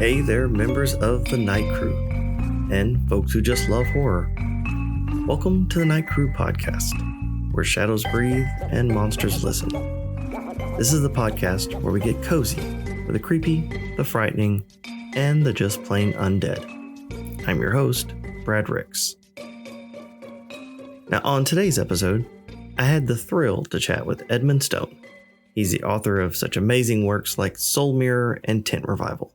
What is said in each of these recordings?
Hey there, members of the Night Crew, and folks who just love horror. Welcome to the Night Crew podcast, where shadows breathe and monsters listen. This is the podcast where we get cozy with the creepy, the frightening, and the just plain undead. I'm your host, Brad Ricks. Now, on today's episode, I had the thrill to chat with Edmund Stone. He's the author of such amazing works like Soul Mirror and Tent Revival.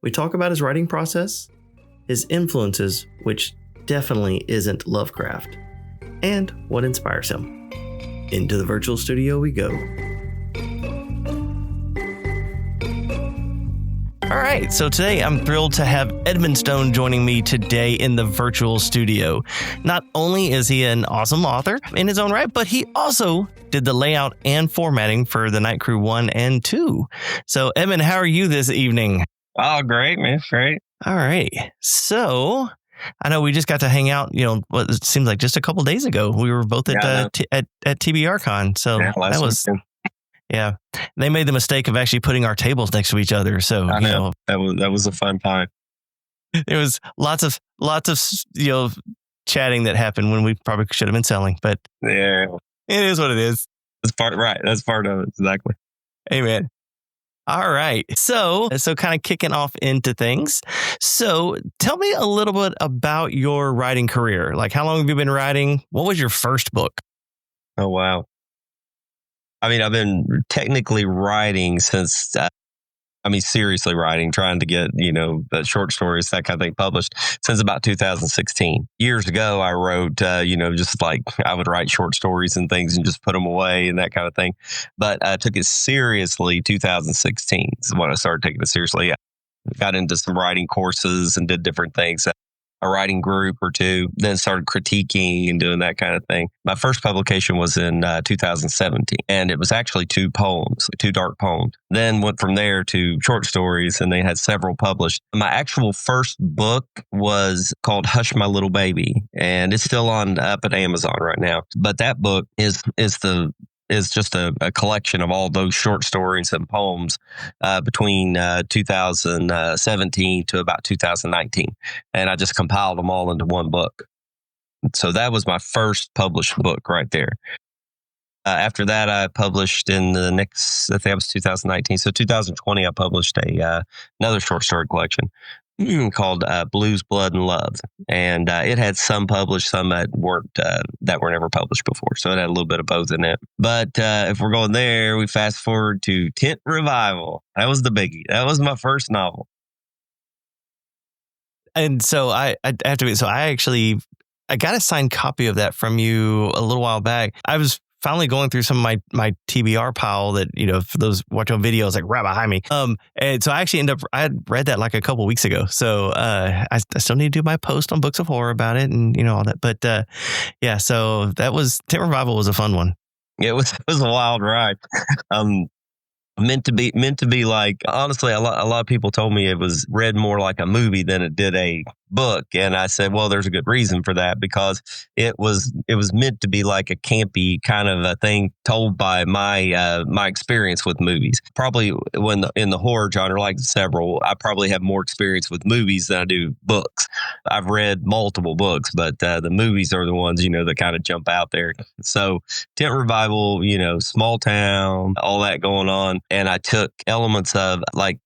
We talk about his writing process, his influences, which definitely isn't Lovecraft, and what inspires him. Into the virtual studio we go. All right, so today I'm thrilled to have Edmund Stone joining me today in the virtual studio. Not only is he an awesome author in his own right, but he also did the layout and formatting for the Night Crew 1 and 2. So, Edmund, how are you this evening? Oh, great, man. Great. All right. So I know we just got to hang out, what it seems like just a couple days ago. We were both at TBRCon. So that was weekend. Yeah. They made the mistake of actually putting our tables next to each other. So I know. That was a fun time. There was lots of chatting that happened when we probably should have been selling, but yeah, it is what it is. That's part of it. Exactly. Amen. All right. So kind of kicking off into things. So tell me a little bit about your writing career. Like, how long have you been writing? What was your first book? Oh, wow. I mean, I've been technically writing since, seriously writing, trying to get, the short stories, that kind of thing published since about 2016. Years ago, I wrote, just like I would write short stories and things and just put them away and that kind of thing. But I took it seriously 2016 is when I started taking it seriously. I got into some writing courses and did different things. A writing group or two, then started critiquing and doing that kind of thing. My first publication was in 2017, and it was actually two dark poems. Then went from there to short stories, and they had several published. My actual first book was called Hush My Little Baby, and it's still up at Amazon right now. But that book is just a collection of all those short stories and poems between 2017 to about 2019. And I just compiled them all into one book. So that was my first published book right there. After that, I published in the next, I think that was 2019. So 2020, I published another short story collection called Blues, Blood, and Love. And it had some published, some that were never published before. So it had a little bit of both in it. But if we're going there, we fast forward to Tent Revival. That was the biggie. That was my first novel. And so I got a signed copy of that from you a little while back. I was finally going through some of my TBR pile that, for those watching videos, like right behind me. And so I actually I had read that like a couple weeks ago. So I still need to do my post on Books of Horror about it and, all that. But yeah, so Tent Revival was a fun one. It was a wild ride. Meant to be like, honestly, a lot of people told me it was read more like a movie than it did a book. And I said, well, there's a good reason for that, because it was meant to be like a campy kind of a thing told by my experience with movies. Probably in the horror genre, like several, I probably have more experience with movies than I do books. I've read multiple books, but the movies are the ones, that kind of jump out there. So Tent Revival, small town, all that going on. And I took elements of like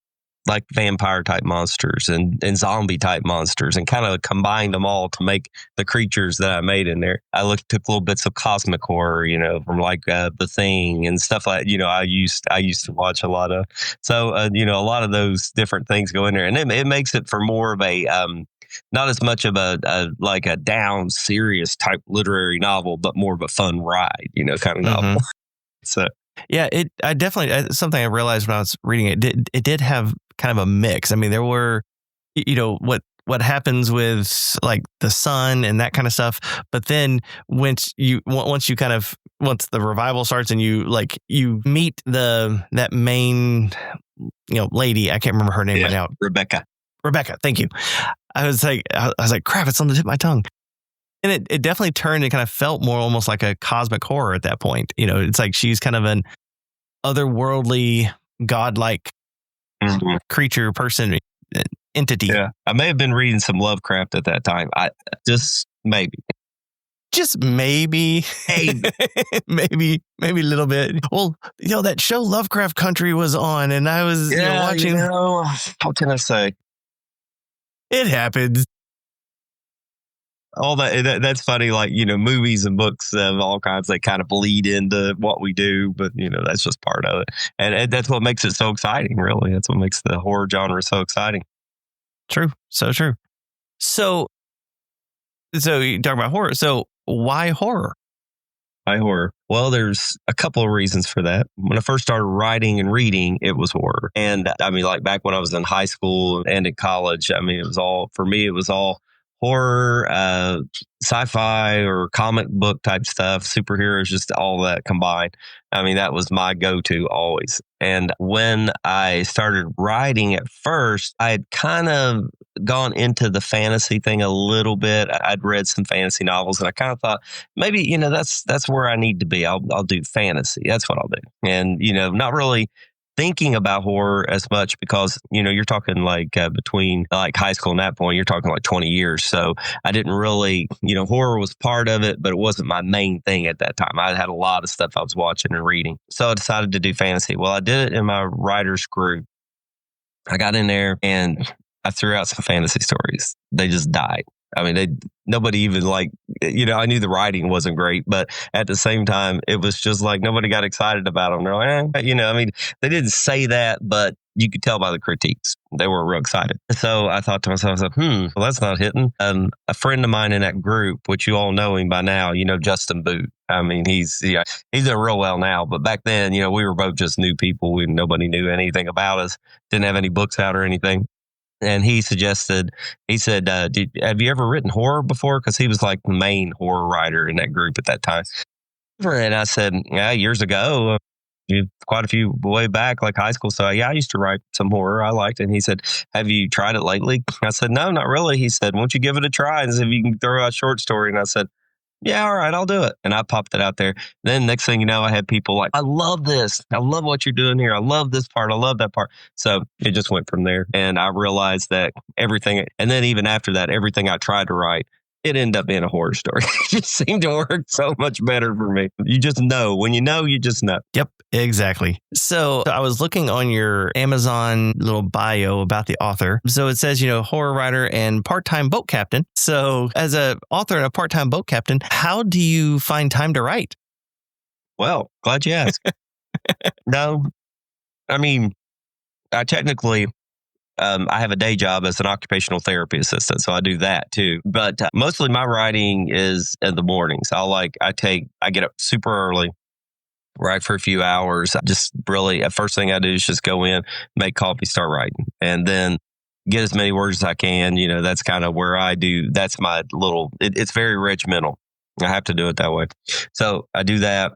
vampire type monsters and zombie type monsters and kind of combined them all to make the creatures that I made in there. I took little bits of cosmic horror, from like The Thing and stuff like, I used to watch a lot of. So, a lot of those different things go in there, and it makes it for more of a, not as much of a down serious type literary novel, but more of a fun ride, kind of novel. So. Yeah, I definitely, something I realized when I was reading it did have kind of a mix. I mean, there were, what happens with like the sun and that kind of stuff. But then once the revival starts and you meet that main, lady, I can't remember her name right now. Rebecca. Thank you. I was like, crap, it's on the tip of my tongue. And it definitely turned and kind of felt more almost like a cosmic horror at that point. It's like she's kind of an otherworldly, godlike creature person. entity. Yeah. I may have been reading some Lovecraft at that time. I just maybe. Just maybe, maybe a little bit. Well, that show Lovecraft Country was on, and I was watching. How can I say? It happens. All that's funny. Like, movies and books of all kinds, they kind of bleed into what we do, but that's just part of it. And that's what makes it so exciting, really. That's what makes the horror genre so exciting. True. So true. So you talk about horror. So why horror? Why horror? Well, there's a couple of reasons for that. When I first started writing and reading, it was horror. And I mean, like back when I was in high school and in college, I mean, it was all horror, sci-fi or comic book type stuff, superheroes, just all that combined. I mean, that was my go-to always. And when I started writing at first, I had kind of gone into the fantasy thing a little bit. I'd read some fantasy novels and I kind of thought maybe, that's where I need to be. I'll do fantasy. That's what I'll do. And, not really thinking about horror as much because, you're talking like between like high school and that point, you're talking like 20 years. So I didn't really, horror was part of it, but it wasn't my main thing at that time. I had a lot of stuff I was watching and reading. So I decided to do fantasy. Well, I did it in my writer's group. I got in there and I threw out some fantasy stories. They just died. I mean, nobody even I knew the writing wasn't great, but at the same time, it was just like nobody got excited about them. They're like, I mean, they didn't say that, but you could tell by the critiques. They were real excited. So I thought to myself, well, that's not hitting. A friend of mine in that group, which you all know him by now, Justin Boot. I mean, he's doing real well now, but back then, we were both just new people. Nobody knew anything about us, didn't have any books out or anything. And he said, have you ever written horror before? Because he was like the main horror writer in that group at that time. And I said, yeah, years ago, quite a few way back, like high school. So yeah, I used to write some horror. I liked it. And he said, have you tried it lately? I said, no, not really. He said, why don't you give it a try and see if you can throw out a short story? And I said, yeah, all right, I'll do it. And I popped it out there. Then next thing you know, I had people like, I love this. I love what you're doing here. I love this part. I love that part. So it just went from there. And I realized that everything, and then even after that, everything I tried to write, it ended up being a horror story. It just seemed to work so much better for me. You just know. When you know, you just know. Yep, exactly. So I was looking on your Amazon little bio about the author. So it says, horror writer and part-time boat captain. So as an author and a part-time boat captain, how do you find time to write? Well, glad you asked. No, I mean, I technically... I have a day job as an occupational therapy assistant, so I do that too. But mostly my writing is in the mornings. I get up super early, write for a few hours. Just really, first thing I do is just go in, make coffee, start writing, and then get as many words as I can. That's kind of where I do. That's my little. It's very regimental. I have to do it that way. So I do that.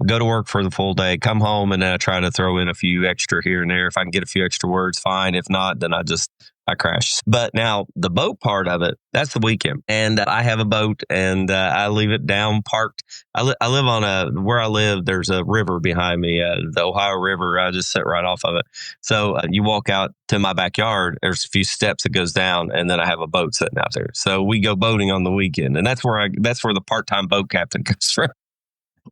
Go to work for the full day, come home, and then I try to throw in a few extra here and there. If I can get a few extra words, fine. If not, then I crash. But now the boat part of it, that's the weekend. And I have a boat and I leave it down parked. I live on where I live, there's a river behind me, the Ohio River. I just sit right off of it. So you walk out to my backyard, there's a few steps that goes down, and then I have a boat sitting out there. So we go boating on the weekend. And that's where the part-time boat captain comes from.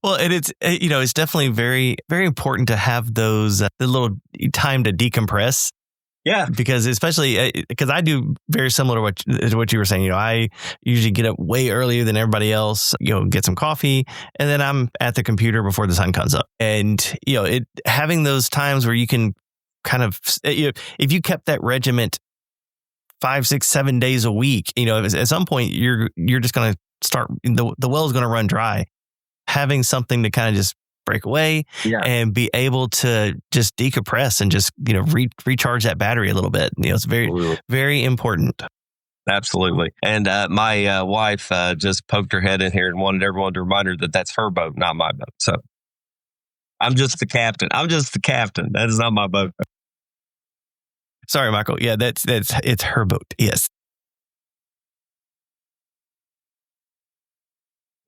Well, and it's definitely very, very important to have those the little time to decompress. Yeah, because especially because I do very similar to what you were saying. I usually get up way earlier than everybody else. Get some coffee, and then I'm at the computer before the sun comes up. And having those times where you can kind of if you kept that regiment 5, 6, 7 days a week, at some point you're just going to start the well is going to run dry. Having something to kind of just break away and be able to just decompress and just, recharge that battery a little bit. It's very, very important. Absolutely. And my wife just poked her head in here and wanted everyone to remind her that that's her boat, not my boat. So I'm just the captain. That is not my boat. Sorry, Michael. Yeah, it's her boat. Yes.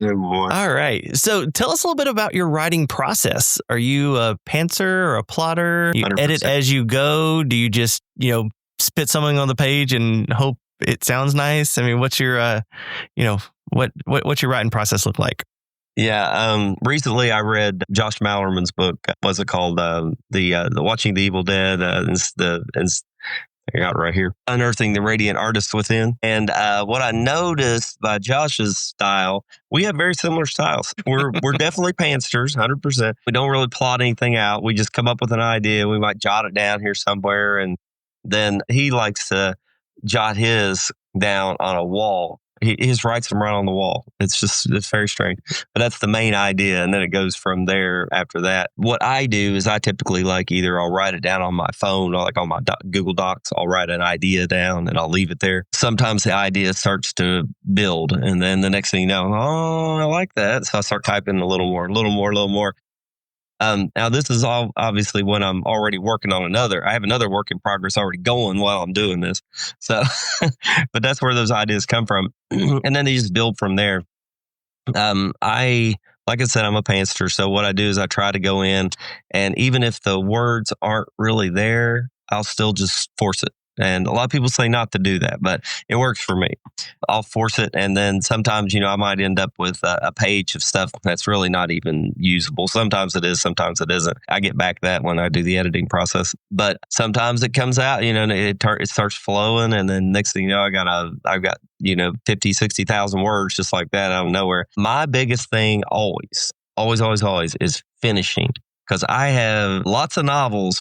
All right. So tell us a little bit about your writing process. Are you a pantser or a plotter? You 100%. Edit as you go? Do you just, spit something on the page and hope it sounds nice? I mean, what's your, what's your writing process look like? Yeah. Recently I read Josh Mallerman's book. What's it called? The Watching the Evil Dead. I got it right here. Unearthing the Radiant Artist Within. And what I noticed by Josh's style, we have very similar styles. We're definitely pantsters, 100%. We don't really plot anything out. We just come up with an idea. We might jot it down here somewhere. And then he likes to jot his down on a wall. He just writes them right on the wall. It's very strange. But that's the main idea. And then it goes from there after that. What I do is I typically either I'll write it down on my phone or on my Google Docs. I'll write an idea down and I'll leave it there. Sometimes the idea starts to build. And then the next thing you know, oh, I like that. So I start typing a little more. Now, this is all obviously when I'm already working on another. I have another work in progress already going while I'm doing this. So, but that's where those ideas come from. And then they just build from there. Like I said, I'm a pantser. So what I do is I try to go in, and even if the words aren't really there, I'll still just force it. And a lot of people say not to do that, but it works for me. I'll force it. And then sometimes, I might end up with a page of stuff that's really not even usable. Sometimes it is, sometimes it isn't. I get back that when I do the editing process, but sometimes it comes out, and it starts flowing. And then next thing you know, I've got 50, 60,000 words just like that out of nowhere. My biggest thing always is finishing, because I have lots of novels.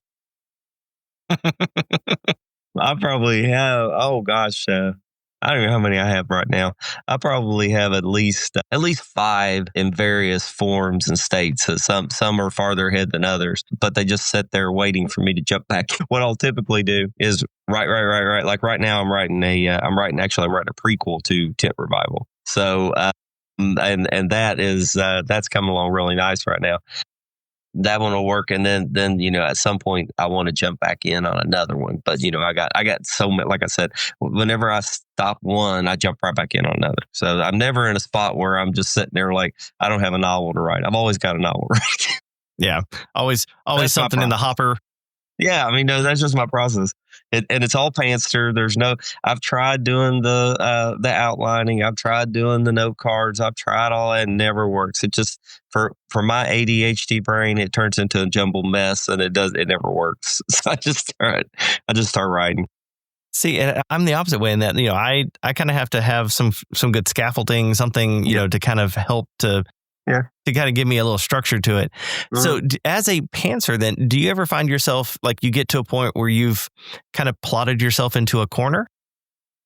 I probably have, I don't know how many I have right now. I probably have at least 5 in various forms and states. So some are farther ahead than others, but they just sit there waiting for me to jump back. What I'll typically do is right. Like right now, I'm writing a prequel to Tent Revival. So, and that is, that's coming along really nice right now. That one will work. And then, at some point I want to jump back in on another one. But, I got so many, like I said, whenever I stop one, I jump right back in on another. So I'm never in a spot where I'm just sitting there like, I don't have a novel to write. I've always got a novel to write. Yeah. Always something in the hopper. Yeah, no, that's just my process. And it's all pantster. I've tried doing the outlining. I've tried doing the note cards. I've tried all that, and it never works. It just, for my ADHD brain, it turns into a jumbled mess, and it never works. So I just start writing. See, and I'm the opposite way in that, I kind of have to have some good scaffolding, something, to kind of help to kind of give me a little structure to it. Mm-hmm. So as a pantser, then, do you ever find yourself like you get to a point where you've kind of plotted yourself into a corner?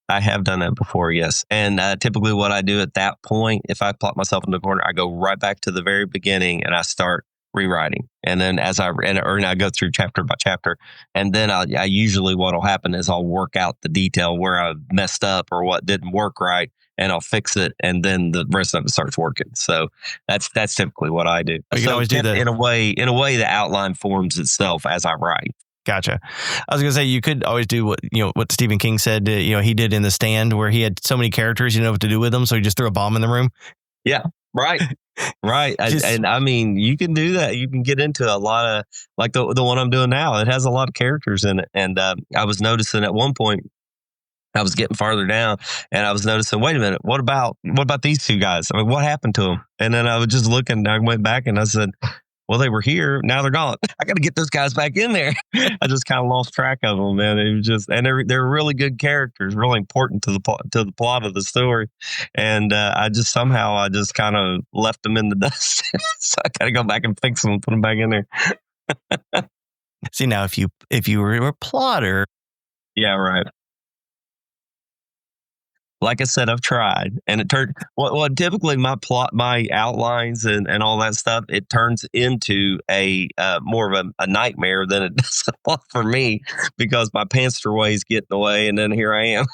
I have done that before, yes. And typically what I do at that point, if I plot myself into a corner, I go right back to the very beginning and I start rewriting. And then I go through chapter by chapter, and then I usually what'll happen is I'll work out the detail where I messed up or what didn't work right, and I'll fix it, and then the rest of it starts working. So that's typically what I do. You can always do that. In a way, the outline forms itself as I write. Gotcha. I was going to say, you could always do what Stephen King said, he did in The Stand, where he had so many characters, you know what to do with them. So he just threw a bomb in the room. Yeah. Right. Right. And you can do that. You can get into a lot of, like the one I'm doing now. It has a lot of characters in it. And I was noticing at one point, I was getting farther down, and I was noticing, wait a minute, what about these two guys? I mean, what happened to them? And then I was just looking, I went back and I said, well, they were here. Now they're gone. I got to get those guys back in there. I just kind of lost track of them, man. It was just, and they're really good characters, really important to the plot of the story. And I just kind of left them in the dust. So I got to go back and fix them and put them back in there. See, now if you were a plotter. Yeah, right. Like I said, I've tried, and it turned. Well, typically my outlines and all that stuff, it turns into a more of a nightmare than it does for me, because my pantser ways get in the way, and then here I am.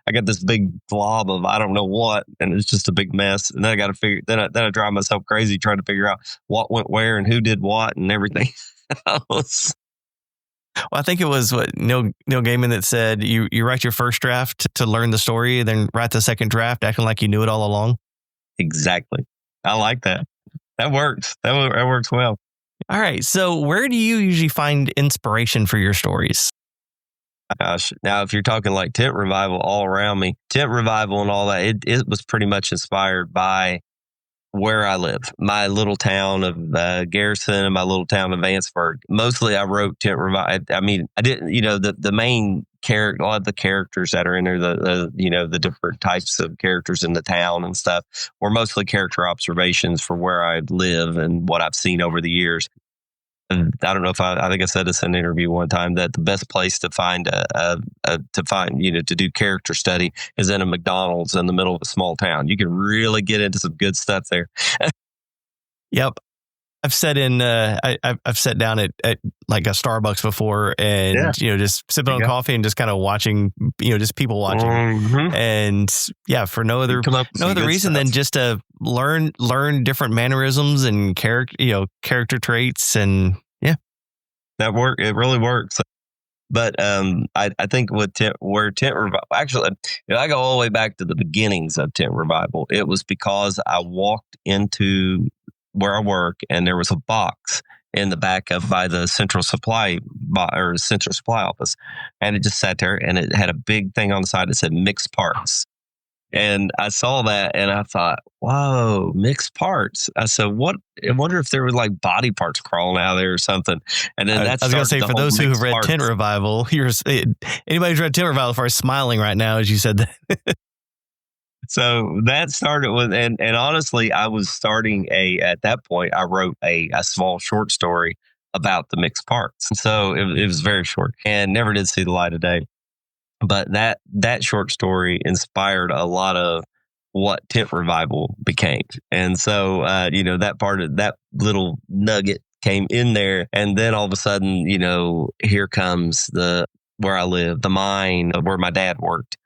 I got this big blob of I don't know what, and it's just a big mess. And then I got to figure. Then I drive myself crazy trying to figure out what went where and who did what and everything. Well, I think it was Neil Gaiman that said you write your first draft to learn the story, then write the second draft acting like you knew it all along. Exactly. I like that. That works. That works well. All right. So where do you usually find inspiration for your stories? Gosh. Now, if you're talking like tent revival all around me, tent revival and all that, it was pretty much inspired by where I live, my little town of Garrison and my little town of Vanceburg. Mostly I wrote tent revival. I mean, I didn't, the main character, a lot of the characters that are in there, the different types of characters in the town and stuff were mostly character observations for where I live and what I've seen over the years. And I don't know if I think I said this in an interview one time that the best place to find to do character study is in a McDonald's in the middle of a small town. You can really get into some good stuff there. Yep. I've sat in, I've sat down at like a Starbucks before and, just sipping on coffee and just kind of watching, just people watching. Mm-hmm. And yeah, for no other reason than just to learn different mannerisms and character traits. And yeah, that work. It really works. But I think tent revival, actually, I go all the way back to the beginnings of tent revival. It was because I walked into where I work and there was a box in the back by the central supply office, and it just sat there and it had a big thing on the side that said mixed parts. And I saw that and I thought, whoa, mixed parts. I said, what? I wonder if there were like body parts crawling out of there or something. And then I was going to say, for those who have read Tent Revival, anybody who's read Tent Revival as far as smiling right now as you said that. So that started with, and honestly, I was starting at that point, I wrote a small short story about the mixed parts. So it was very short and never did see the light of day. But that short story inspired a lot of what tent revival became. And so, that part of that little nugget came in there. And then all of a sudden, here comes where I live, the mine, where my dad worked.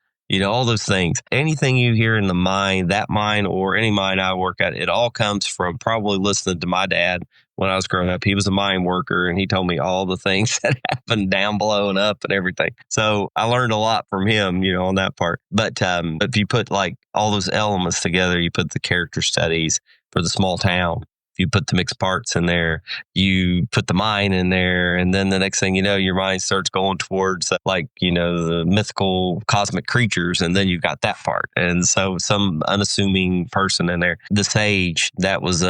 All those things, anything you hear in the mine, that mine or any mine I work at, it all comes from probably listening to my dad when I was growing up. He was a mine worker and he told me all the things that happened down below and up and everything. So I learned a lot from him, on that part. But if you put like all those elements together, you put the character studies for the small town, you put the mixed parts in there, you put the mine in there, and then the next thing you know, your mind starts going towards the mythical cosmic creatures, and then you got that part. And so some unassuming person in there, the sage, that was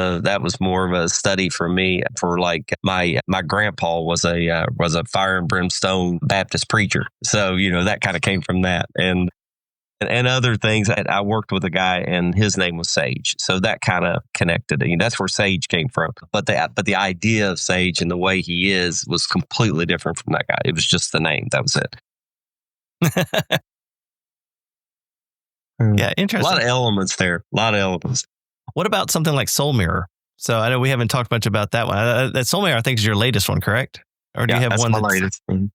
more of a study for me. For like my grandpa was a fire and brimstone Baptist preacher, so that kind of came from that. And other things. I worked with a guy and his name was Sage. So that kind of connected. That's where Sage came from. But the idea of Sage and the way he was completely different from that guy. It was just the name. That was it. Yeah, interesting. A lot of elements there. What about something like Soul Mirror? So I know we haven't talked much about that one. That Soul Mirror, I think, is your latest one, correct? Or do you have one that's my latest one?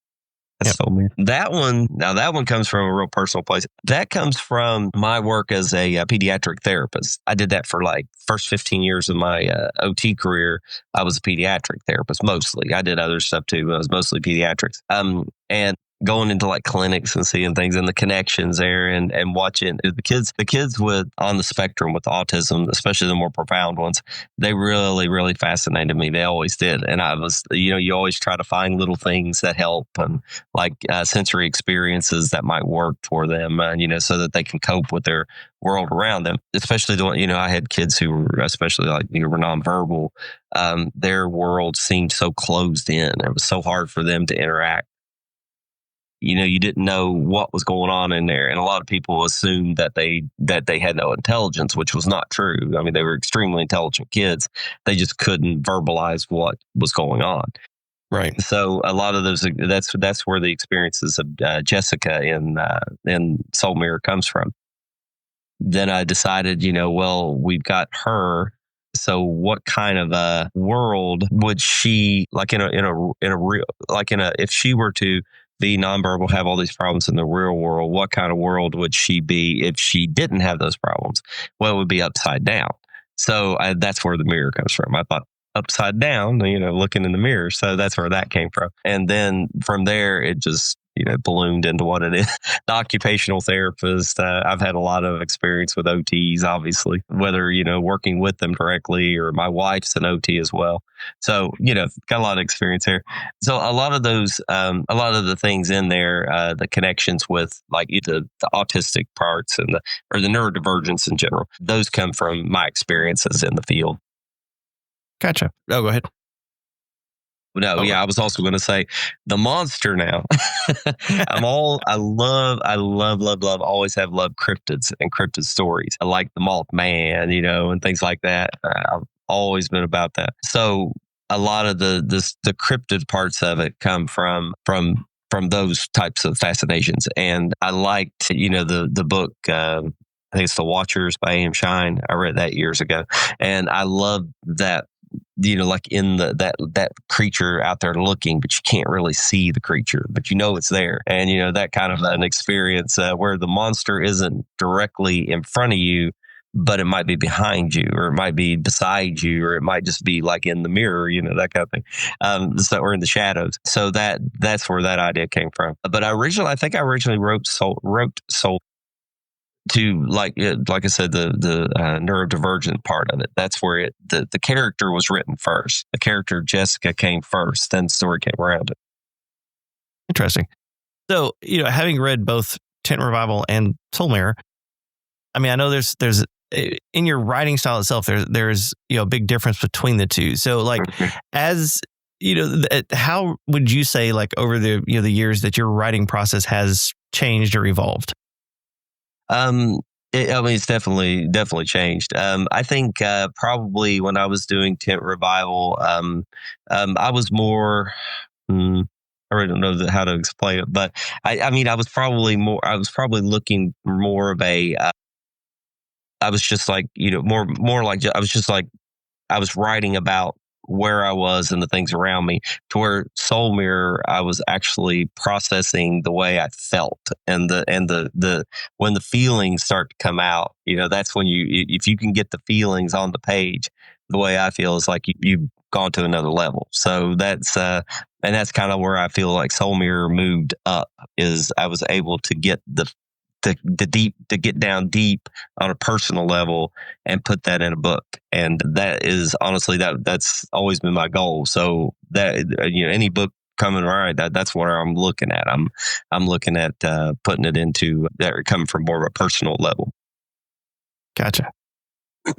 That one comes from a real personal place. That comes from my work as a pediatric therapist. I did that for like first 15 years of my OT career. I was a pediatric therapist mostly. I did other stuff too, but I was mostly pediatrics. And going into like clinics and seeing things and the connections there and watching the kids on the spectrum with autism, especially the more profound ones, they really, really fascinated me. They always did. And I was, you always try to find little things that help and like sensory experiences that might work for them, so that they can cope with their world around them. Especially I had kids who were especially like, were nonverbal. Their world seemed so closed in. It was so hard for them to interact. You didn't know what was going on in there. And a lot of people assumed that they had no intelligence, which was not true. I mean, they were extremely intelligent kids. They just couldn't verbalize what was going on. Right. So a lot of those, that's where the experiences of Jessica in Soul Mirror comes from. Then I decided, well, we've got her. So what kind of a world would she, like if she were to be nonverbal, have all these problems in the real world, what kind of world would she be if she didn't have those problems? Well, it would be upside down. So that's where the mirror comes from. I thought upside down, looking in the mirror. So that's where that came from. And then from there, it just ballooned into what it is. The occupational therapist, I've had a lot of experience with OTs, obviously, whether, working with them directly, or my wife's an OT as well. So, got a lot of experience there. So a lot of those, a lot of the things in there, the connections with like the autistic parts and or the neurodivergence in general, those come from my experiences in the field. Gotcha. Oh, go ahead. No, yeah, I was also going to say the monster now. I love, always have loved cryptids and cryptid stories. I like the Mothman, and things like that. I've always been about that. So a lot of the cryptid parts of it come from those types of fascinations. And I liked, the book, I think it's The Watchers by A.M. Shine. I read that years ago. And I love that, like in that creature out there looking, but you can't really see the creature, but it's there. And, that kind of an experience where the monster isn't directly in front of you, but it might be behind you, or it might be beside you, or it might just be like in the mirror, that kind of thing. Or in the shadows. So that's where that idea came from. But I think I originally wrote Soul to like I said, the neurodivergent part of it. That's where the character was written first. The character Jessica came first, then the story came around it. Interesting. So, having read both Tent Revival and Soul Mirror, I mean, I know there's in your writing style itself, there's a big difference between the two. So, like, as how would you say, like, over the the years that your writing process has changed or evolved? It's definitely changed. I think probably when I was doing Tent Revival, I was more. I really don't know how to explain it, but I was probably looking more of a. I was just like more like I was just like I was writing about where I was and the things around me, to where Soul Mirror, I was actually processing the way I felt, and the when the feelings start to come out, that's when if you can get the feelings on the page, the way I feel is like you've gone to another level. So that's and that's kind of where I feel like Soul Mirror moved up, is I was able to get to get down deep on a personal level and put that in a book. And that is honestly that's always been my goal. So that any book coming right, that's what I'm looking at. I'm looking at putting it into that, coming from more of a personal level. Gotcha.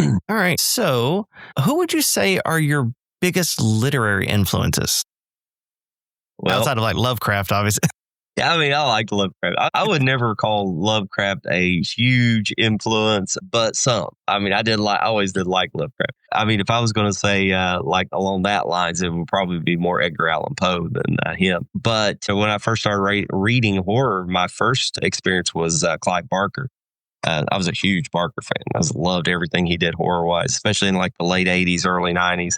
All right. So who would you say are your biggest literary influences? Well, outside of like Lovecraft, obviously. Yeah, I like Lovecraft. I would never call Lovecraft a huge influence, but some. I always did like Lovecraft. If I was going to say like along that lines, it would probably be more Edgar Allan Poe than him. But when I first started reading horror, my first experience was Clive Barker. I was a huge Barker fan. I loved everything he did horror-wise, especially in like the late 80s, early 90s.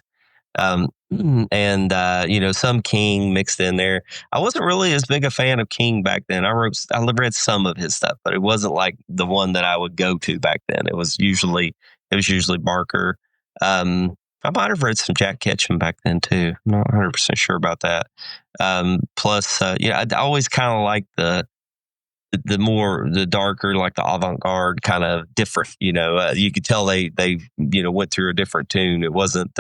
And some King mixed in there. I wasn't really as big a fan of King back then. I read some of his stuff, but it wasn't like the one that I would go to back then. It was usually Barker. I might have read some Jack Ketchum back then too. I'm not 100% sure about that. Plus, I always kind of like the darker, like the avant-garde kind of different. You could tell they went through a different tune. It wasn't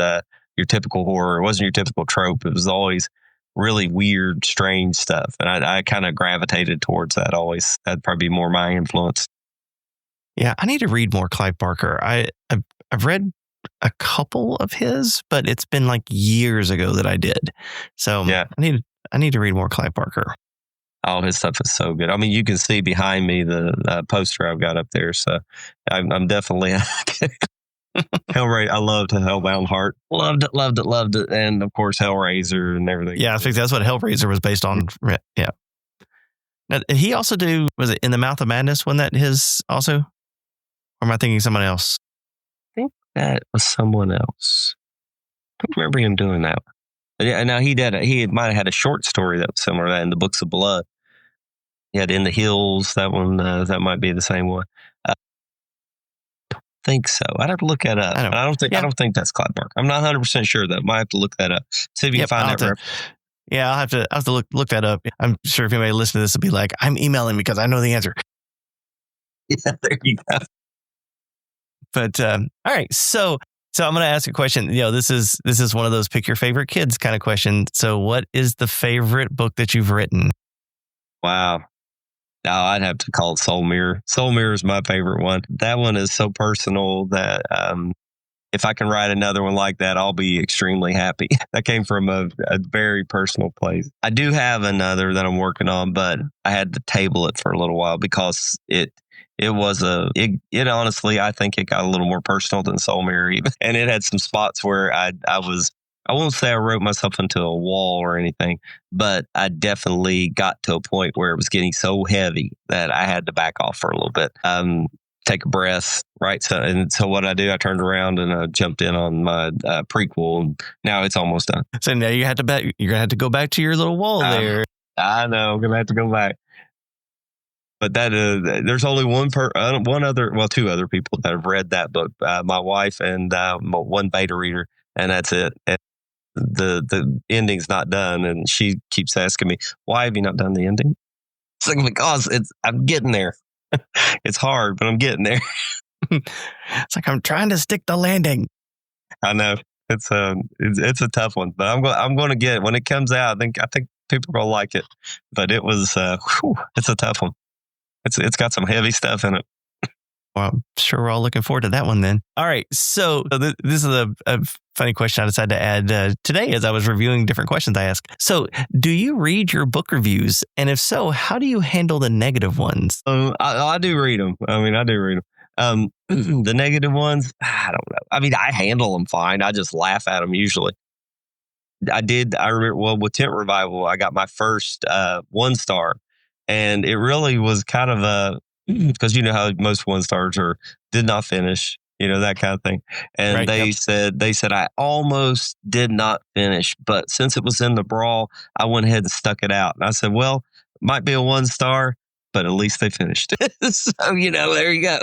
your typical horror. It wasn't your typical trope. It was always really weird, strange stuff. And I kind of gravitated towards that always. That'd probably be more my influence. Yeah, I need to read more Clive Barker. I've read a couple of his, but it's been like years ago that I did. So yeah, I need to read more Clive Barker. Oh, his stuff is so good. You can see behind me the poster I've got up there. So I'm definitely Hellraiser. I loved Hellbound Heart. Loved it. And of course, Hellraiser and everything. Yeah, I think that's what Hellraiser was based on. Yeah. Now, did he also do, was it In the Mouth of Madness? Wasn't that his also? Or am I thinking someone else? I think that was someone else. I don't remember him doing that. Yeah, now he might have had a short story that was similar to that in the Books of Blood. He had In the Hills. That one, that might be the same one. Think so. I'd have to look that up. I don't think that's Clive Barker. I'm not 100% sure though. Might have to look that up. See if you can find that. Yeah, I'll have to look that up. I'm sure if anybody listening to this will be like, I'm emailing because I know the answer. Yeah, there you go. But all right, so I'm going to ask a question. This is one of those pick your favorite kids kind of questions. So, what is the favorite book that you've written? Wow. No, I'd have to call it Soul Mirror. Soul Mirror is my favorite one. That one is so personal that if I can write another one like that, I'll be extremely happy. That came from a very personal place. I do have another that I'm working on, but I had to table it for a little while because it honestly, I think it got a little more personal than Soul Mirror even. And it had some spots where I won't say I wrote myself into a wall or anything, but I definitely got to a point where it was getting so heavy that I had to back off for a little bit. Take a breath, right? So what I do, I turned around and I jumped in on my prequel, and now it's almost done. So now you're gonna have to go back to your little wall there. I know, I'm gonna have to go back. But that there's only two other people that have read that book. My wife and one beta reader, and that's it. And the ending's not done, and she keeps asking me, "Why have you not done the ending?" It's like, because I'm getting there. It's hard, but I'm getting there. It's like I'm trying to stick the landing. I know it's a tough one, but I'm going to get it when it comes out. I think people are going to like it, but it was it's a tough one. It's got some heavy stuff in it. Well, I'm sure we're all looking forward to that one then. All right. So this is a funny question I decided to add today as I was reviewing different questions I ask. So do you read your book reviews? And if so, how do you handle the negative ones? I do read them. I do read them. The negative ones, I don't know. I handle them fine. I just laugh at them usually. I remember, with Tent Revival, I got my first 1 star. And it really was kind of because you know how most 1 stars did not finish, that kind of thing. And right, they said I almost did not finish, but since it was in the brawl, I went ahead and stuck it out. And I said, well, it might be a 1 star, but at least they finished it. So, there you go.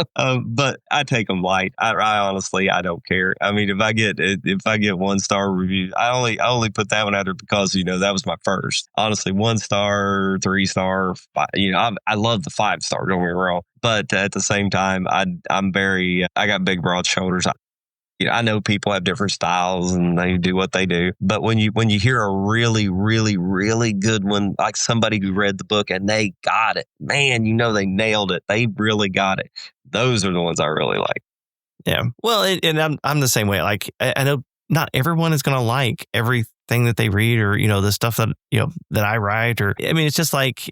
But I take them light. I honestly, I don't care. If I get 1 star reviews, I only put that one out there because, that was my first. Honestly, 1 star, 3 star, 5, I love the 5 star, don't get me wrong. But at the same time, I got big, broad shoulders. I know people have different styles and they do what they do. But when you hear a really, really, really good one, like somebody who read the book and they got it, man, they nailed it. They really got it. Those are the ones I really like. Yeah. Well, and I'm the same way. Like, I know not everyone is going to like everything that they read or, the stuff that, that I write it's just like,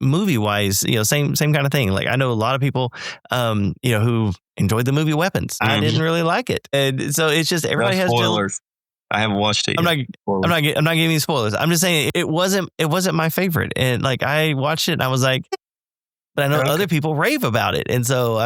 movie wise, same kind of thing. Like I know a lot of people, who enjoyed the movie Weapons. I didn't really like it. And so it's just, everybody has spoilers. I haven't watched it yet. I'm not giving you spoilers. I'm just saying it wasn't my favorite. And like, I watched it and I was like, but I know other people rave about it. And so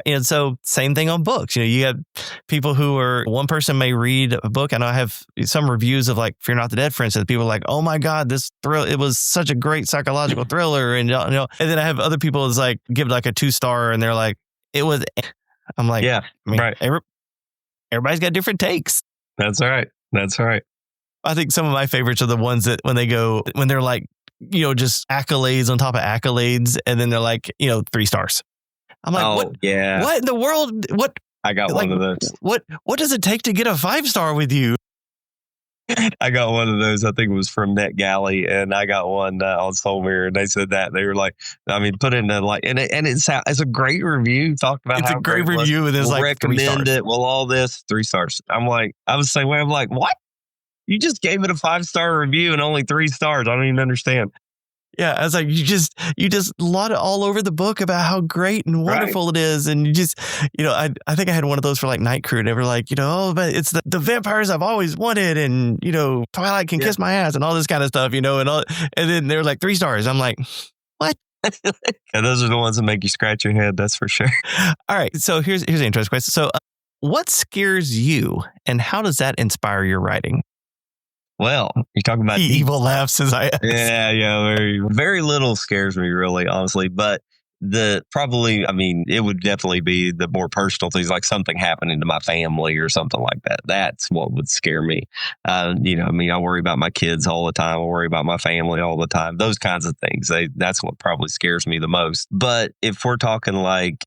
and so same thing on books. You have people who one person may read a book. I know I have some reviews of like Fear Not the Dead, for instance. People are like, oh my God, it was such a great psychological thriller. And, and then I have other people is like, give like a 2 star and they're like, it was, I'm like, yeah, right. Everybody's got different takes. That's right. I think some of my favorites are the ones that when they're like, just accolades on top of accolades. And then they're like, 3 stars. I'm like, what in the world? What? I got one of those. What does it take to get a 5 star with you? I got one of those. I think it was from NetGalley, and I got one on Soul Mirror, and they said that they were like, put in it's a great review. Talked about it's how a great review, and it's like recommend 3 stars. it. Well, all this 3 stars. I'm like, I was the same way. I'm like, what? You just gave it a 5-star review and only 3 stars. I don't even understand. Yeah, I was like, you just laud it all over the book about how great and wonderful it is, and you just, I think I had one of those for like Night Crew. They were like, but it's the vampires I've always wanted, and Twilight can kiss my ass, and all this kind of stuff, and then they're like 3 stars. I'm like, what? Yeah, those are the ones that make you scratch your head. That's for sure. All right, so here's an interesting question. So, what scares you, and how does that inspire your writing? Well, you're talking about evil laughs as I ask. Yeah. Very, very little scares me, really, honestly. But it would definitely be the more personal things, like something happening to my family or something like that. That's what would scare me. I worry about my kids all the time. I worry about my family all the time. Those kinds of things. That's what probably scares me the most. But if we're talking like,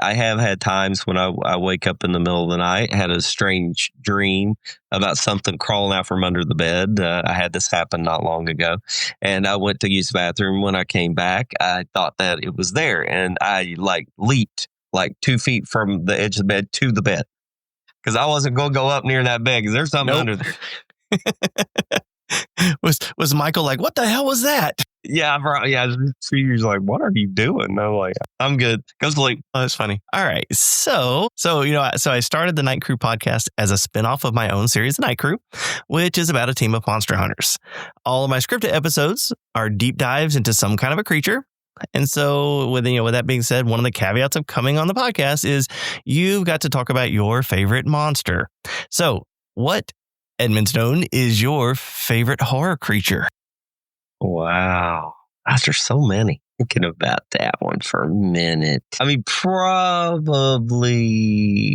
I have had times when I wake up in the middle of the night, had a strange dream about something crawling out from under the bed. I had this happen not long ago, and I went to use the bathroom. When I came back, I thought that it was there, and I leaped 2 feet from the edge of the bed to the bed because I wasn't going to go up near that bed because there's something under there. Was Michael like, what the hell was that? Yeah, she was like, what are you doing? I'm like, I'm good. Go sleep. Oh, that's funny. All right. So I started the Night Crew podcast as a spinoff of my own series, The Night Crew, which is about a team of monster hunters. All of my scripted episodes are deep dives into some kind of a creature. And so with that being said, one of the caveats of coming on the podcast is you've got to talk about your favorite monster. So what, Edmund Stone, is your favorite horror creature? Wow. Gosh, there's so many. Thinking about that one for a minute. I mean, probably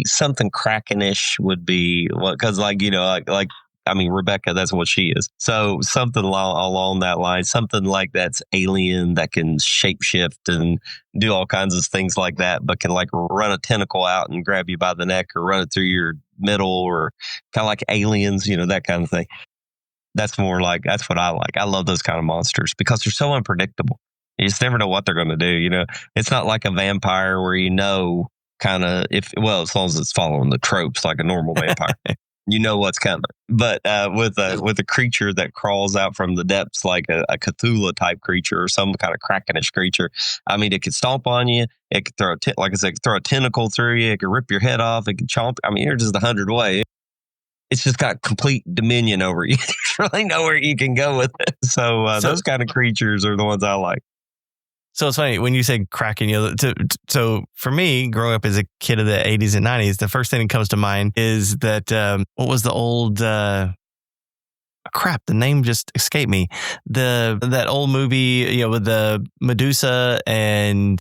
something Kraken-ish would be because Rebecca, that's what she is. So something along that line, something like that's alien that can shapeshift and do all kinds of things like that, but can run a tentacle out and grab you by the neck or run it through your middle or kind of like aliens, that kind of thing. That's what I like. I love those kind of monsters because they're so unpredictable. You just never know what they're going to do. It's not like a vampire where kind of as long as it's following the tropes like a normal vampire. You know what's coming. But with a creature that crawls out from the depths like a Cthulhu type creature or some kind of Kraken-ish creature, I mean, it could stomp on you. It could throw a tentacle through you. It could rip your head off. It could chomp. I mean, there's just 100 ways. It's just got complete dominion over you. There's really nowhere you can go with it. So those kind of creatures are the ones I like. So it's funny when you say Kraken. So for me, growing up as a kid of the 80s and 90s, the first thing that comes to mind is that what was the old crap? The name just escaped me. That old movie, with the Medusa and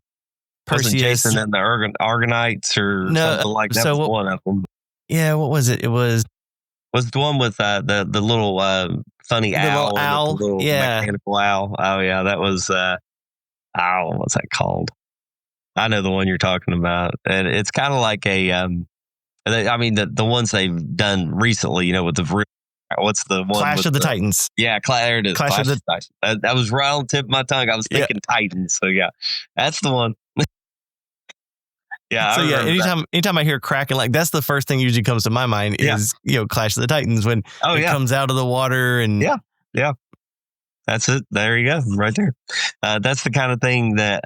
Perseus. Wasn't Jason and the Argonauts or something like that? Was one of them. Yeah, what was it? It was the one with the little funny owl, the little mechanical owl. Oh yeah, that was what's that called? I know the one you're talking about, and it's kind of like the ones they've done recently. With what's the one? Clash of the Titans. Yeah, there it is. Clash of the Titans. That was right on the tip of my tongue. I was thinking Titans. So yeah, that's the one. Yeah. So anytime I hear Kraken, that's the first thing usually comes to my mind is Clash of the Titans when it comes out of the water and yeah. That's it. There you go, right there. That's the kind of thing that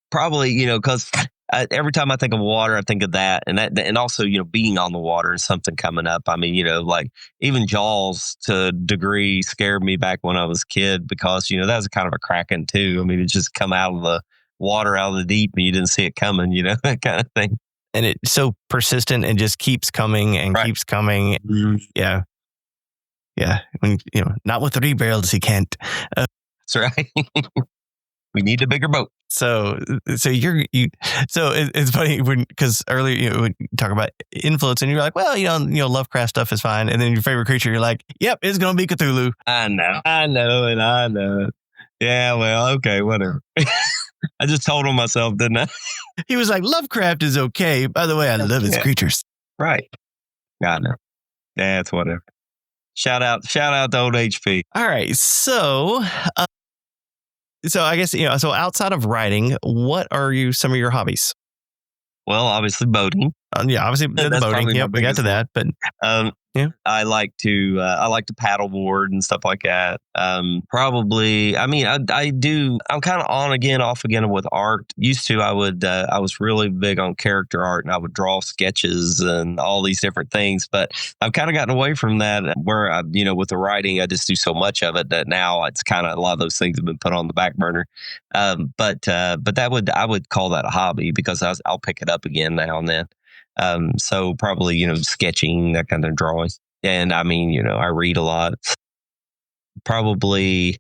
probably because every time I think of water, I think of that and also being on the water and something coming up. I mean even Jaws to a degree scared me back when I was a kid because that was kind of a Kraken too. I mean it just come out of the water out of the deep and you didn't see it coming, that kind of thing. And it's so persistent and just keeps coming and keeps coming. Mm-hmm. Yeah. Yeah. When, not with 3 barrels, he can't. That's right. We need a bigger boat. So it's funny because earlier we talk about influence and you're like, well, Lovecraft stuff is fine. And then your favorite creature, you're like, yep, it's going to be Cthulhu. I know. Yeah, well, okay, whatever. I just told him myself, didn't I? He was like, Lovecraft is okay. By the way, I love his creatures. Right. I know. Yeah, it's whatever. Shout out to old HP. All right. So I guess, so outside of writing, what are some of your hobbies? Well, obviously boating. Obviously the boating. Yep, we got to that. But I like to paddleboard and stuff like that. Probably, I do. I'm kind of on again, off again with art. Used to, I was really big on character art, and I would draw sketches and all these different things. But I've kind of gotten away from that. Where with the writing, I just do so much of it that now it's kind of a lot of those things have been put on the back burner. But I would call that a hobby because I'll pick it up again now and then. So probably, sketching, that kind of drawing. And I read a lot. Probably,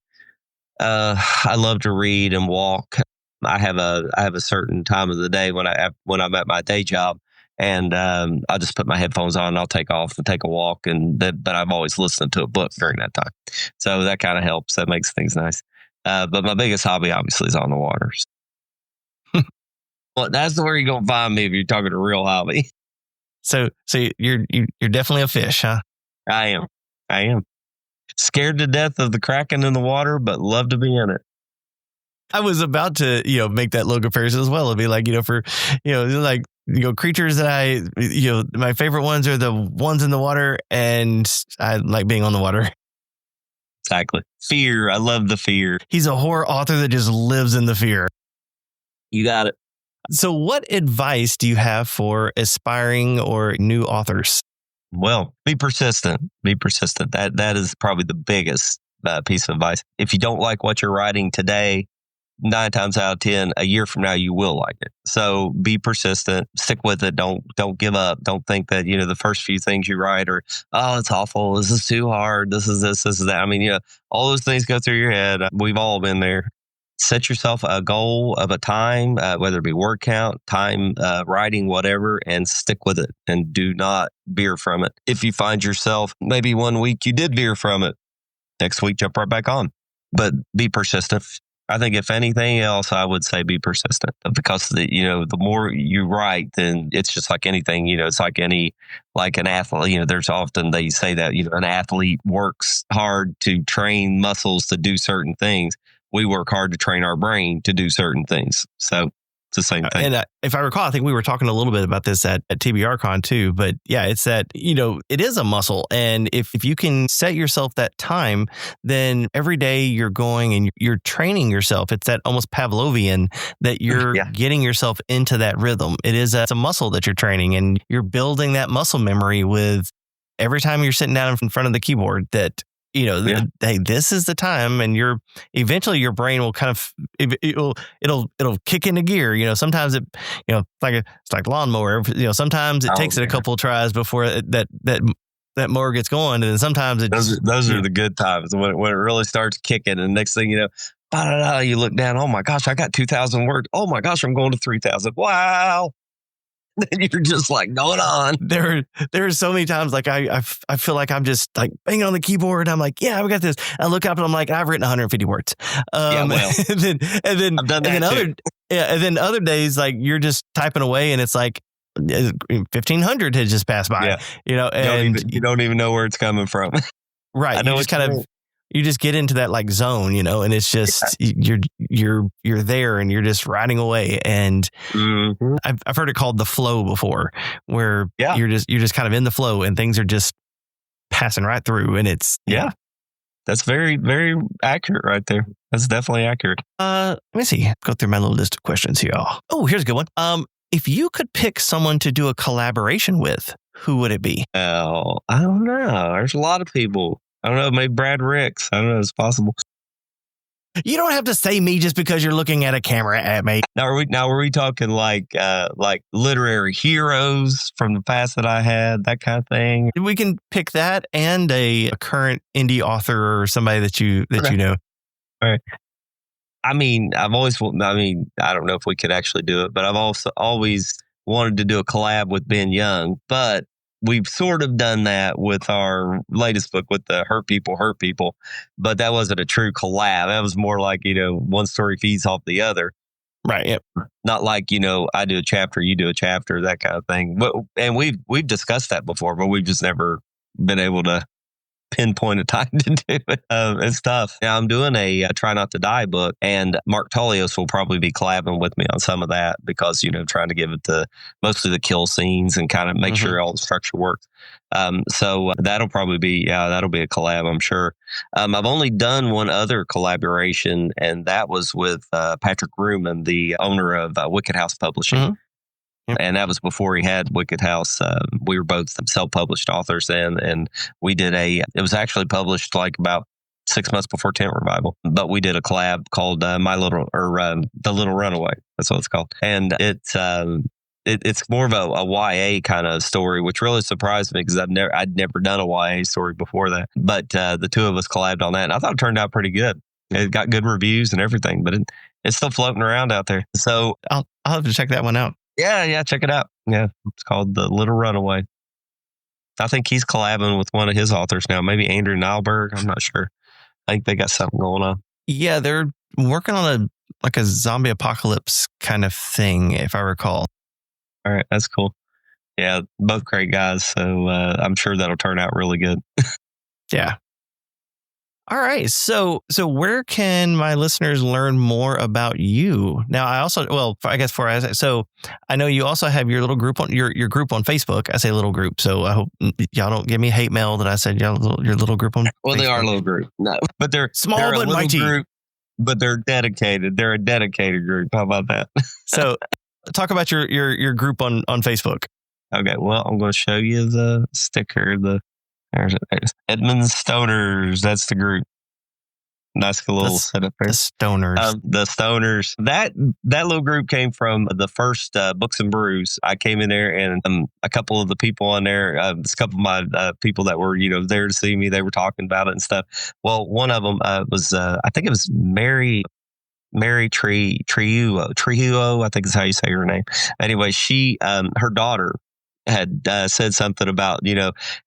I love to read and walk. I have a certain time of the day when I'm at my day job, and I'll just put my headphones on and I'll take off and take a walk, but I'm always listening to a book during that time, so that kind of helps. That makes things nice. But my biggest hobby obviously is on the waters. Well, that's where you're gonna find me if you're talking a real hobby. So you're definitely a fish, huh? I am scared to death of the Kraken in the water, but love to be in it. I was about to, make that little comparison as well. It'd be like, for, like, creatures that my favorite ones are the ones in the water, and I like being on the water. Exactly. Fear. I love the fear. He's a horror author that just lives in the fear. You got it. So what advice do you have for aspiring or new authors? Well, be persistent. Be persistent. That is probably the biggest piece of advice. If you don't like what you're writing today, 9 times out of 10, a year from now, you will like it. So be persistent, stick with it. Don't give up. Don't think that, the first few things you write are, oh, it's awful. This is too hard. This is that. I mean, all those things go through your head. We've all been there. Set yourself a goal of a time, whether it be word count, time, writing, whatever, and stick with it and do not veer from it. If you find yourself, maybe one week you did veer from it, next week jump right back on, but be persistent. I think if anything else, I would say be persistent, because the more you write, then it's just like anything, it's like an athlete, there's often, they say that, an athlete works hard to train muscles to do certain things. We work hard to train our brain to do certain things. So it's the same thing. And if I recall, I think we were talking a little bit about this at TBRCon too. But yeah, it's that, it is a muscle. And if you can set yourself that time, then every day you're going and you're training yourself. It's that almost Pavlovian that you're getting yourself into that rhythm. It's a muscle that you're training, and you're building that muscle memory with every time you're sitting down in front of the keyboard that, hey, this is the time, and eventually your brain will kind of, it'll kick into gear. Sometimes it's like lawnmower. Sometimes it takes it a couple of tries before that mower gets going, and then sometimes those are the good times when it really starts kicking. And next thing you know, you look down. Oh my gosh, I got 2,000 words. Oh my gosh, I'm going to 3,000. Wow. Then you're just like going on. There are so many times like I feel like I'm just like banging on the keyboard. I'm like, yeah, we got this. I look up and I'm like, I've written 150 words. And then I've done that and then other days, like you're just typing away and it's like 1,500 has just passed by. And you don't even know where it's coming from. Right. I know, you just get into that like zone, and it's just you're there and you're just riding away. And I've heard it called the flow before, where you're just kind of in the flow and things are just passing right through. And it's that's very, very accurate right there. That's definitely accurate. Let me see. Go through my little list of questions here. Oh, here's a good one. If you could pick someone to do a collaboration with, who would it be? Oh, I don't know. There's a lot of people. I don't know, maybe Brad Ricks. I don't know, it's possible. You don't have to say me just because you're looking at a camera at me. Now are we talking like literary heroes from the past that I had, that kind of thing? We can pick that and a current indie author or somebody that you know. All right. I don't know if we could actually do it, but I've also always wanted to do a collab with Ben Young, but we've sort of done that with our latest book with the Hurt People, but that wasn't a true collab. That was more like, one story feeds off the other. Right. Yep. Not like, I do a chapter, you do a chapter, that kind of thing. And we've discussed that before, but we've just never been able to pinpoint a time to do it. It's tough. Now I'm doing a Try Not to Die book, and Mark Tolios will probably be collabing with me on some of that because, trying to give it to mostly the kill scenes and kind of make sure all the structure works. So that'll probably be, that'll be a collab, I'm sure. I've only done one other collaboration, and that was with Patrick Ruman, the owner of Wicked House Publishing. Yep. And that was before he had Wicked House. We were both self-published authors then, and we did it was actually published like about 6 months before Tent Revival, but we did a collab called The Little Runaway. That's what it's called. And it's more of a YA kind of story, which really surprised me because I'd never done a YA story before that. But the two of us collabed on that, and I thought it turned out pretty good. It got good reviews and everything, but It's still floating around out there. So I'll have to check that one out. yeah, check it out. Yeah, it's called The Little Runaway. I think he's collabing with one of his authors now, maybe Andrew Nyberg. I'm not sure. I think they got something going on. Yeah, they're working on a zombie apocalypse kind of thing, if I recall. All right, that's cool. Yeah, both great guys. So I'm sure that'll turn out really good. Yeah. All right. So where can my listeners learn more about you? Now, I guess so I know you also have your little group on your group on Facebook. I say little group. So I hope y'all don't give me hate mail that I said your little group on Well, Facebook. they are a little group. No, but they're small they're but a mighty group, but they're dedicated. They're a dedicated group. How about that? So talk about your group on Facebook. Okay. Well, I'm going to show you the sticker. There's Edmund Stoners. That's the group. Nice little setup there. The Stoners. The Stoners. That little group came from the first Books and Brews. I came in there, and a couple of the people on there, a couple of my people that were there to see me, they were talking about it and stuff. Well, one of them was I think it was Mary Triuo. I think is how you say her name. Anyway, she her daughter had said something about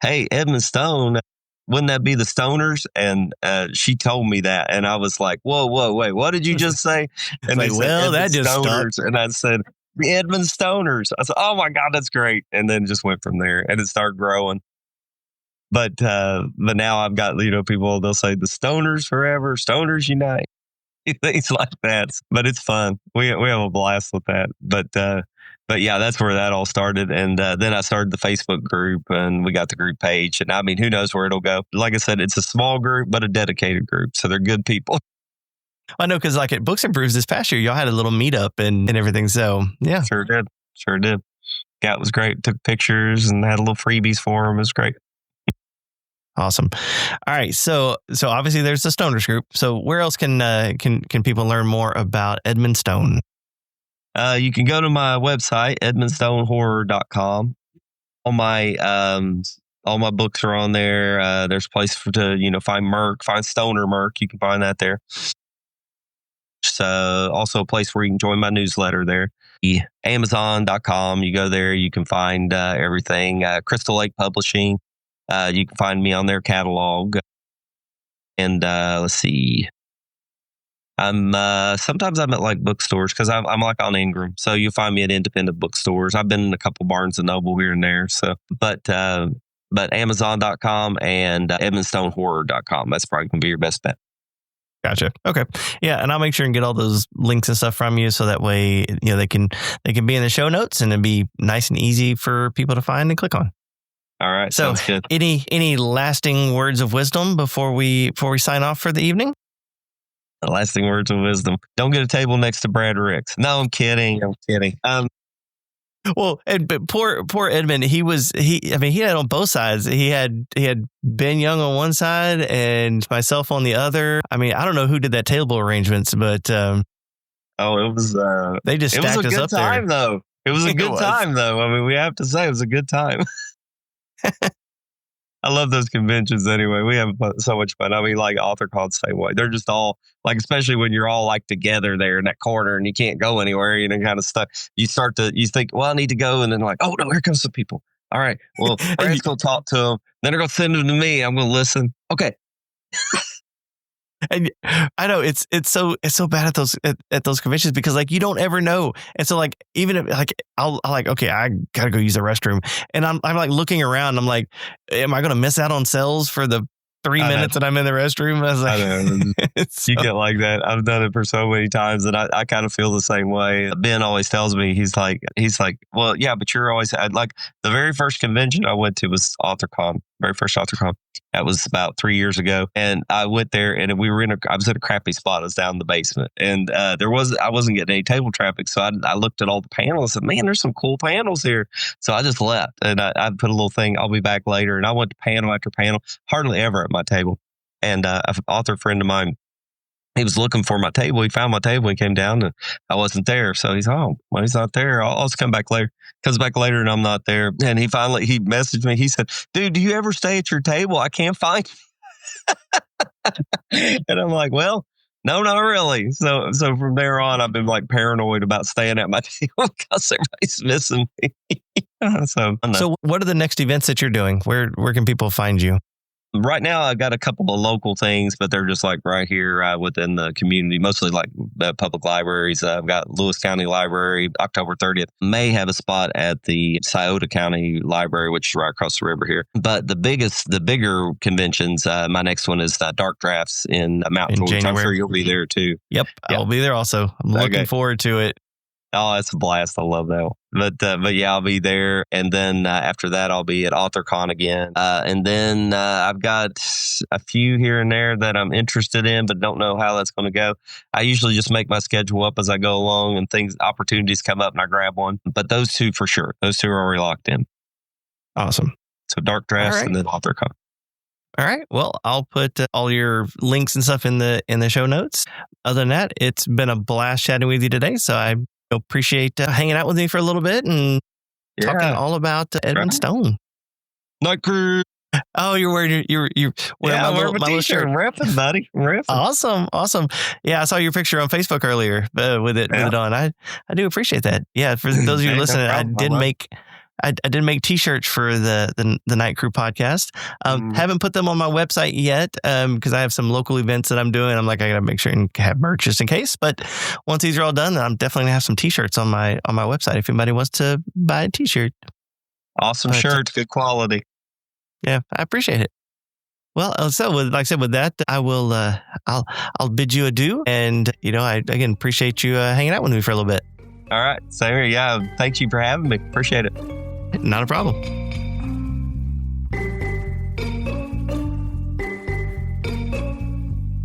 hey, Edmund Stone, wouldn't that be the Stoners? And she told me that, and I was like, whoa, wait, what did you just say? And like, they said, well, that just Stoners, stuck. and I said, the Edmund Stoners. I said, oh my God, that's great, and then just went from there, and it started growing. But now I've got people, they'll say the Stoners forever, Stoners unite, things like that. But it's fun. We have a blast with that. But yeah, that's where that all started. And then I started the Facebook group, and we got the group page. And I mean, who knows where it'll go? Like I said, it's a small group, but a dedicated group. So they're good people. I know, because like at Books and Brews this past year, y'all had a little meetup and everything. So yeah. Sure did. Yeah, it was great. Took pictures and had a little freebies for them. It was great. Awesome. All right. So obviously there's the Stoners group. So where else can people learn more about Edmund Stone? You can go to my website, edmundstonehorror.com. All my books are on there. There's a place to find Stoner merc. You can find that there. So also a place where you can join my newsletter there. Amazon.com. You go there, you can find everything. Crystal Lake Publishing. You can find me on their catalog. And let's see. Sometimes I'm at like bookstores because I'm like on Ingram, so you'll find me at independent bookstores. I've been in a couple Barnes and Noble here and there. So, but Amazon.com and EdmundStoneHorror.com. That's probably gonna be your best bet. Gotcha. Okay. Yeah, and I'll make sure and get all those links and stuff from you, so that way they can be in the show notes, and it'd be nice and easy for people to find and click on. All right. So, sounds good. Any lasting words of wisdom before we sign off for the evening? The lasting words of wisdom: don't get a table next to Brad Ricks. No, I'm kidding. Well, but poor Edmund, he had on both sides. He had Ben Young on one side and myself on the other. I mean, I don't know who did that table arrangements, but it was they just stacked us up there. It was a good time, though. I mean, we have to say it was a good time. I love those conventions anyway. We have so much fun. I mean, like AuthorCon, same way. They're just all like, especially when you're all like together there in that corner and you can't go anywhere, kind of stuck. You think, well, I need to go. And then like, oh no, here comes some people. All right. Well, Brad's going to talk to them. Then they're going to send them to me. I'm going to listen. Okay. And I know it's so bad at those conventions, because like you don't ever know. And so like, even if like I'll like, okay, I gotta go use the restroom, and I'm like looking around, I'm like, am I gonna miss out on sales for the 3 minutes that I'm in the restroom? I was like, I know. You get like that. I've done it for so many times, and I kind of feel the same way. Ben always tells me, he's like, well, yeah, but you're always like, the very first convention I went to was AuthorCon, very first AuthorCon. That was about 3 years ago, and I went there, and I was in a crappy spot. I was down in the basement, and I wasn't getting any table traffic, so I looked at all the panels and said, man, there's some cool panels here. So I just left, and I put a little thing, I'll be back later, and I went to panel after panel, hardly ever at my table. And an author friend of mine, he was looking for my table. He found my table. He came down, and I wasn't there. So he's, oh, well, he's not there. I'll just come back later. Comes back later, and I'm not there. And he messaged me. He said, dude, do you ever stay at your table? I can't find you. And I'm like, well, No, not really. So from there on, I've been like paranoid about staying at my table because everybody's missing me. So I know. So what are the next events that you're doing? Where can people find you? Right now, I've got a couple of local things, but they're just like right here within the community, mostly like public libraries. I've got Lewis County Library, October 30th. May have a spot at the Scioto County Library, which is right across the river here. But the bigger conventions, my next one is Dark Drafts in Mount George. January. I'm sure you'll be there too. Yep, I'll be there also. I'm looking forward to it. Oh, it's a blast. I love that one. But yeah, I'll be there. And then after that, I'll be at AuthorCon again. And then I've got a few here and there that I'm interested in, but don't know how that's going to go. I usually just make my schedule up as I go along and opportunities come up and I grab one. But those two for sure. Those two are already locked in. Awesome. So Dark Drafts and then AuthorCon. All right. Well, I'll put all your links and stuff in the show notes. Other than that, it's been a blast chatting with you today. So I appreciate hanging out with me for a little bit and talking all about Edmund Stone. Night Crew. Oh, you're wearing my little shirt. Ripping, buddy. Ripping. Awesome. Yeah, I saw your picture on Facebook earlier with it on. I do appreciate that. Yeah, for those of you listening, I did make T-shirts for the Night Crew podcast. Haven't put them on my website yet because I have some local events that I'm doing. I'm like, I got to make sure and have merch just in case. But once these are all done, then I'm definitely gonna have some T-shirts on my website if anybody wants to buy a T-shirt. Awesome shirts, good quality. Yeah, I appreciate it. Well, so like I said, with that, I will. I'll bid you adieu, and I again appreciate you hanging out with me for a little bit. All right, same here. Yeah, thank you for having me. Appreciate it. Not a problem.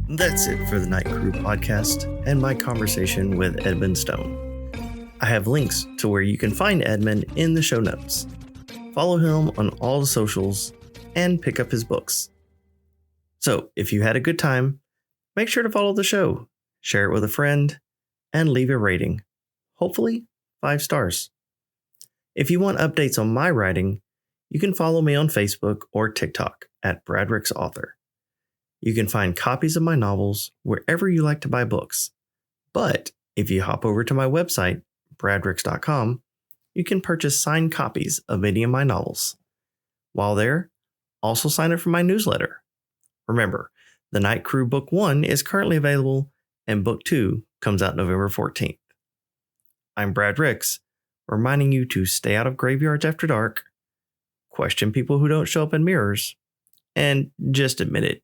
That's it for the Night Crew podcast and my conversation with Edmund Stone. I have links to where you can find Edmund in the show notes. Follow him on all the socials and pick up his books. So if you had a good time, make sure to follow the show, share it with a friend, and leave a rating. Hopefully 5 stars. If you want updates on my writing, you can follow me on Facebook or TikTok at Bradrick's Author. You can find copies of my novels wherever you like to buy books. But if you hop over to my website, bradricks.com, you can purchase signed copies of any of my novels. While there, also sign up for my newsletter. Remember, The Night Crew Book 1 is currently available and Book 2 comes out November 14th. I'm Brad Ricks, reminding you to stay out of graveyards after dark, question people who don't show up in mirrors, and just admit it.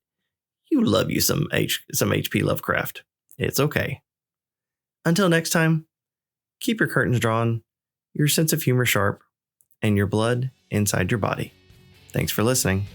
You love you some H.P. Lovecraft. It's okay. Until next time, keep your curtains drawn, your sense of humor sharp, and your blood inside your body. Thanks for listening.